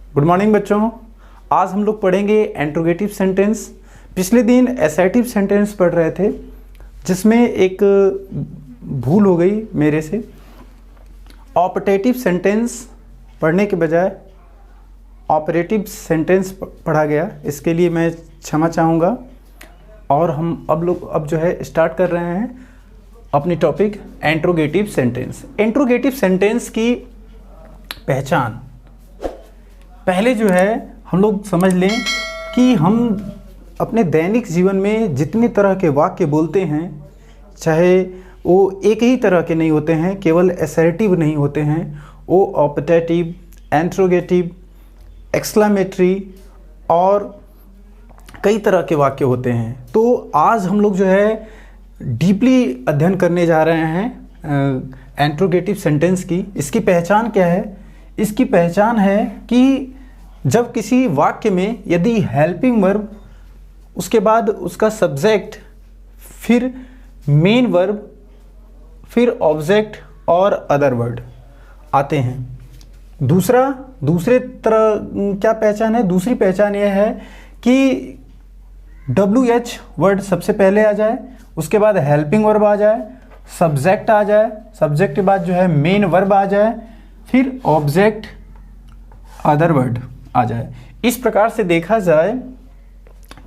Good morning बच्चों। आज हम लोग पढ़ेंगे इंट्रोगेटिव सेंटेंस। पिछले दिन असर्टिव सेंटेंस पढ़ रहे थे जिसमें एक भूल हो गई मेरे से। ऑपरेटिव सेंटेंस पढ़ने के बजाय ऑपरेटिव सेंटेंस पढ़ा गया, इसके लिए मैं क्षमा चाहूँगा। और हम अब जो है स्टार्ट कर रहे हैं अपनी topic interrogative sentence. Interrogative sentence की पहचान पहले जो है हम लोग समझ लें कि हम अपने दैनिक जीवन में जितने तरह के वाक्य बोलते हैं, चाहे वो एक ही तरह के नहीं होते हैं, केवल असर्टिव नहीं होते हैं, वो ऑपरेटिव, इंट्रोगेटिव, एक्सक्लेमेटरी और कई तरह के वाक्य होते हैं। तो आज हम लोग जो है डीपली अध्ययन करने जा रहे हैं इंट्रोगेटिव सेंटेंस की। इसकी पहचान क्या है? इसकी पहचान है कि जब किसी वाक्य में यदि हेल्पिंग वर्ब, उसके बाद उसका सब्जेक्ट, फिर मेन वर्ब, फिर ऑब्जेक्ट और अदर वर्ड आते हैं। दूसरे तरह क्या पहचान है? दूसरी पहचान यह है कि WH वर्ड सबसे पहले आ जाए, उसके बाद हेल्पिंग वर्ब आ जाए, सब्जेक्ट आ जाए, सब्जेक्ट के बाद जो है मेन वर्ब आ जाए, फिर ऑब्जेक्ट, अदर वर्ड आ जाए। इस प्रकार से देखा जाए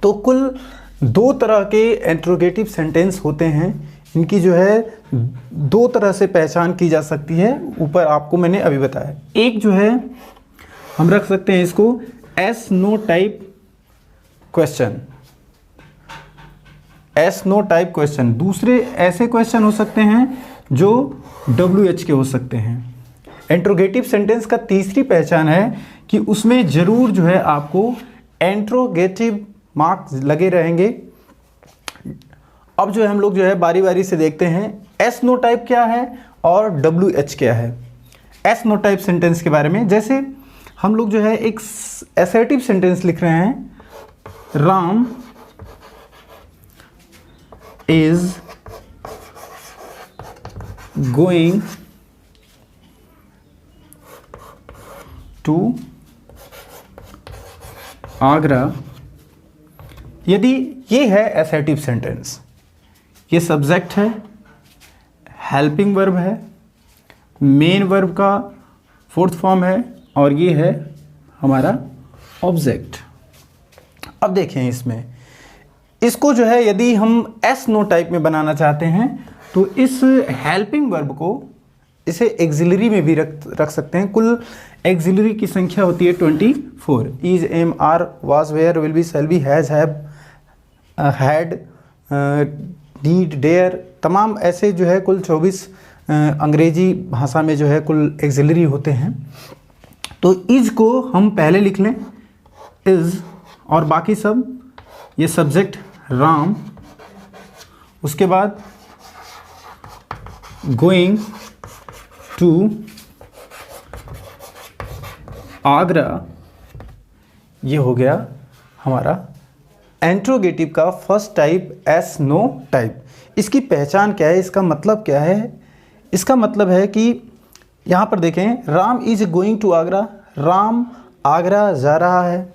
तो कुल 2 तरह के इंट्रोगेटिव सेंटेंस होते हैं। इनकी जो है 2 तरह से पहचान की जा सकती है, ऊपर आपको मैंने अभी बताया। एक जो है हम रख सकते हैं इसको yes no type question, yes no type question. दूसरे ऐसे क्वेश्चन हो सकते हैं जो WH के हो सकते हैं। इंट्रोगेटिव सेंटेंस का तीसरी पहचान है कि उसमें जरूर जो है आपको इंट्रोगेटिव मार्क्स लगे रहेंगे। अब जो है हम लोग जो है बारी बारी से देखते हैं एस नो टाइप क्या है और WH क्या है। एस नो टाइप सेंटेंस के बारे में, जैसे हम लोग जो है एक असर्टिव सेंटेंस लिख रहे हैं, Ram is going to Agra. यदि ये है असर्टिव सेंटेंस, ये सब्जेक्ट है, हेल्पिंग वर्ब है, मेन वर्ब का 4th फॉर्म है और ये है हमारा ऑब्जेक्ट। अब देखें इसको जो है यदि हम एस नो टाइप में बनाना चाहते हैं तो इस हेल्पिंग वर्ब को इसे एक्सिलरी में भी रख सकते हैं। कुल एक्सिलरी की संख्या होती है 24। Is, am, are, was, were, will be, shall be, has, have, had, need, dare, तमाम ऐसे जो है कुल 24 अंग्रेजी भाषा में जो है कुल एक्सिलरी होते हैं। तो इज को हम पहले लिख लें, इज, और बाकी सब ये सब्जेक्ट राम, उसके बाद गोइंग टू आगरा, ये हो गया हमारा इंट्रोगेटिव का first type, yes no type. इसकी पहचान क्या है? इसका मतलब क्या है? इसका मतलब है कि यहाँ पर देखें, Ram is going to Agra, Ram Agra जा रहा है।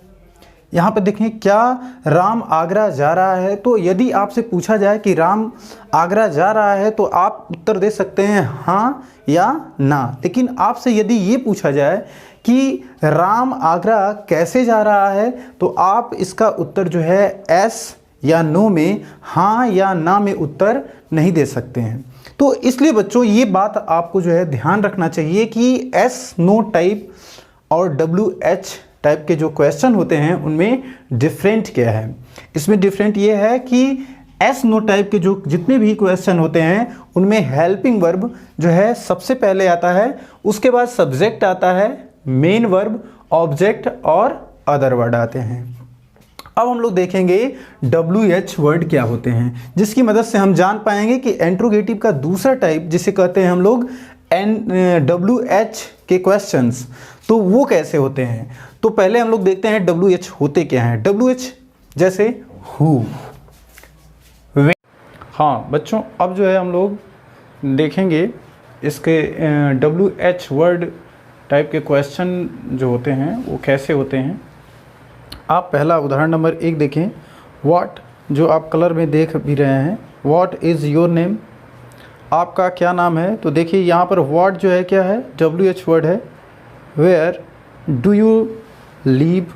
यहाँ पर देखें, क्या राम आगरा जा रहा है? तो यदि आपसे पूछा जाए कि राम आगरा जा रहा है तो आप उत्तर दे सकते हैं हाँ या ना। लेकिन आपसे यदि ये पूछा जाए कि राम आगरा कैसे जा रहा है तो आप इसका उत्तर जो है एस या नो में, हाँ या ना में उत्तर नहीं दे सकते हैं। तो इसलिए बच्चों ये बात आपको जो है ध्यान रखना चाहिए कि एस नो टाइप और WH टाइप के जो क्वेश्चन होते हैं उनमें डिफरेंट क्या है। इसमें डिफरेंट ये है कि एस नो टाइप के जो जितने भी क्वेश्चन होते हैं उनमें हेल्पिंग वर्ब जो है सबसे पहले आता है, उसके बाद सब्जेक्ट आता है, मेन वर्ब, ऑब्जेक्ट और अदर वर्ड आते हैं। अब हम लोग देखेंगे WH वर्ड क्या होते हैं, जिसकी मदद से हम जान पाएंगे कि इंट्रोगेटिव का दूसरा टाइप जिसे कहते हैं हम लोग WH के क्वेश्चंस, तो वो कैसे होते हैं। तो पहले हम लोग देखते हैं WH होते क्या हैं। WH जैसे हु, हाँ बच्चों, अब जो है हम लोग देखेंगे इसके WH वर्ड टाइप के क्वेश्चन जो होते हैं वो कैसे होते हैं। आप पहला उदाहरण नंबर 1 देखें। व्हाट, जो आप कलर में देख भी रहे हैं, व्हाट इज़ योर नेम, आपका क्या नाम है। तो देखिए यहाँ पर व्हाट जो है क्या है, WH वर्ड है। वेयर डू यू लिव,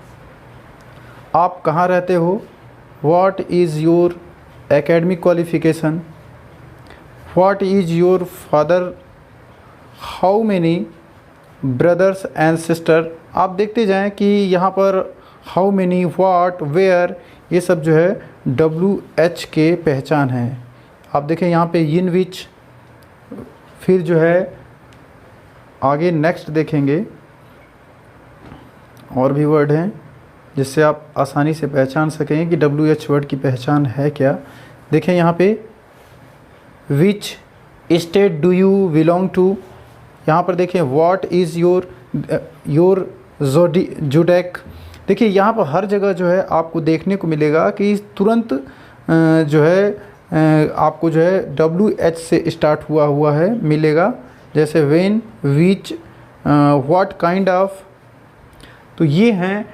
आप कहाँ रहते हो। What is your academic qualification. What is your father, how many brothers and sister. आप देखते जाएं कि यहाँ पर हाउ मैनी, व्हाट, वेयर, ये सब जो है WH के पहचान है। आप देखें यहाँ पे इन विच, फिर जो है आगे नेक्स्ट देखेंगे और भी वर्ड हैं जिससे आप आसानी से पहचान सकें कि WH वर्ड की पहचान है क्या। देखें यहाँ पे which state do you belong to. यहाँ पर देखें व्हाट इज़ योर ज़ोडिएक। देखिए यहाँ पर हर जगह जो है आपको देखने को मिलेगा कि तुरंत जो है आपको जो है WH से स्टार्ट हुआ है मिलेगा, जैसे when, which, what kind of. तो ये हैं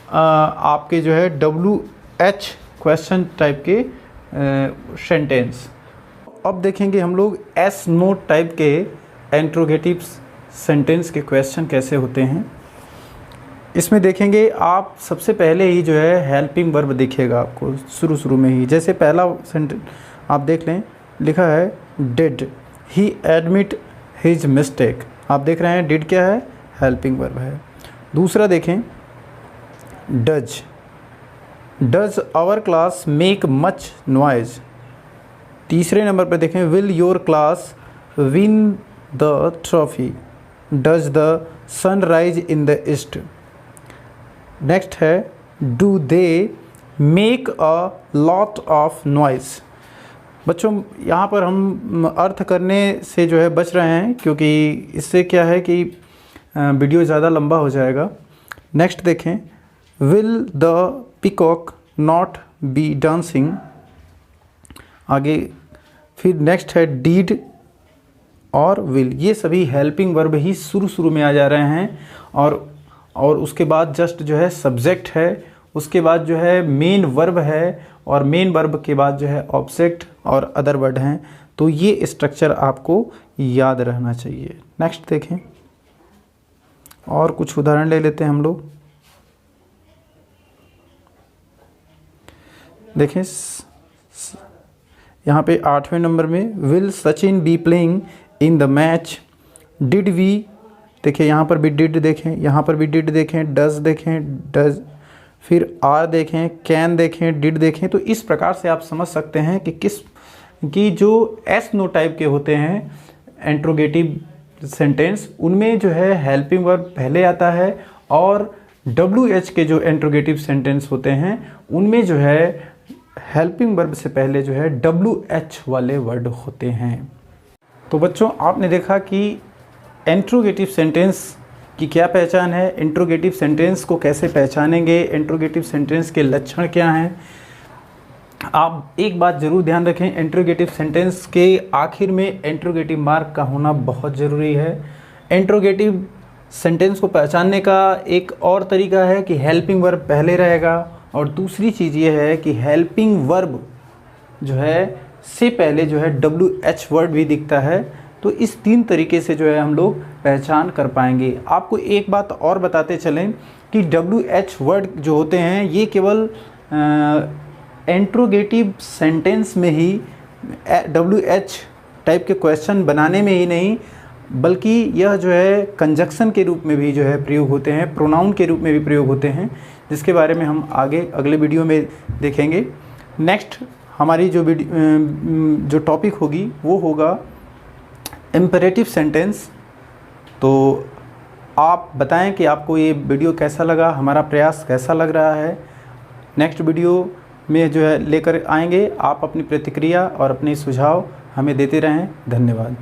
आपके जो है WH क्वेश्चन टाइप के सेंटेंस। अब देखेंगे हम लोग एस नो टाइप के इंट्रोगेटिव सेंटेंस के क्वेश्चन कैसे होते हैं। इसमें देखेंगे आप सबसे पहले ही जो है हेल्पिंग वर्ब दिखेगा आपको शुरू में ही। जैसे पहला सेंटेंस आप देख लें, लिखा है did he admit his mistake. आप देख रहे हैं डिड क्या है, हेल्पिंग वर्ब है। दूसरा देखें does our class make much noise. तीसरे नंबर पर देखें will your class win the trophy. Does the sun rise in the east. Next है do they make a lot of noise. बच्चों यहाँ पर हम अर्थ करने से जो है बच रहे हैं क्योंकि इससे क्या है कि वीडियो ज़्यादा लंबा हो जाएगा। नेक्स्ट देखें will the peacock not be dancing. आगे फिर नेक्स्ट है डीड और विल। ये सभी हेल्पिंग वर्ब ही शुरू में आ जा रहे हैं और उसके बाद जस्ट जो है सब्जेक्ट है, उसके बाद जो है मेन वर्ब है और मेन वर्ब के बाद जो है ऑब्जेक्ट और अदर वर्ड हैं। तो ये स्ट्रक्चर आपको याद रहना चाहिए। नेक्स्ट देखें और कुछ उदाहरण ले लेते हैं हम लोग। देखें यहाँ पे 8वें नंबर में will Sachin be playing in the match. Did we, देखिए यहाँ पर भी डिड देखें, यहाँ पर भी डिड देखें, डज देखें, डज, फिर आर देखें, कैन देखें, डिड देखें। तो इस प्रकार से आप समझ सकते हैं कि जो एस नो टाइप के होते हैं इंट्रोगेटिव सेंटेंस, उनमें जो है हेल्पिंग वर्ब पहले आता है और WH के जो इंट्रोगेटिव सेंटेंस होते हैं उनमें जो है हेल्पिंग वर्ब से पहले जो है WH वाले वर्ड होते हैं। तो बच्चों आपने देखा कि इंट्रोगेटिव सेंटेंस की क्या पहचान है, इंट्रोगेटिव सेंटेंस को कैसे पहचानेंगे, इंट्रोगेटिव सेंटेंस के लक्षण क्या हैं। आप एक बात ज़रूर ध्यान रखें, इंट्रोगेटिव सेंटेंस के आखिर में इंट्रोगेटिव मार्क का होना बहुत ज़रूरी है। इंट्रोगेटिव सेंटेंस को पहचानने का एक और तरीका है कि हेल्पिंग वर्ब पहले रहेगा और दूसरी चीज़ ये है कि हेल्पिंग वर्ब जो है से पहले जो है WH वर्ड भी दिखता है। तो इस 3 तरीके से जो है हम लोग पहचान कर पाएंगे। आपको एक बात और बताते चलें कि WH वर्ड जो होते हैं ये केवल इंट्रोगेटिव सेंटेंस में ही WH टाइप के क्वेश्चन बनाने में ही नहीं, बल्कि यह जो है कंजक्शन के रूप में भी जो है प्रयोग होते हैं, प्रोनाउन के रूप में भी प्रयोग होते हैं, जिसके बारे में हम आगे अगले वीडियो में देखेंगे। नेक्स्ट हमारी जो टॉपिक होगी वो होगा इम्पेरेटिव सेंटेंस। तो आप बताएं कि आपको ये वीडियो कैसा लगा, हमारा प्रयास कैसा लग रहा है। नेक्स्ट वीडियो में जो है लेकर आएंगे। आप अपनी प्रतिक्रिया और अपने सुझाव हमें देते रहें। धन्यवाद।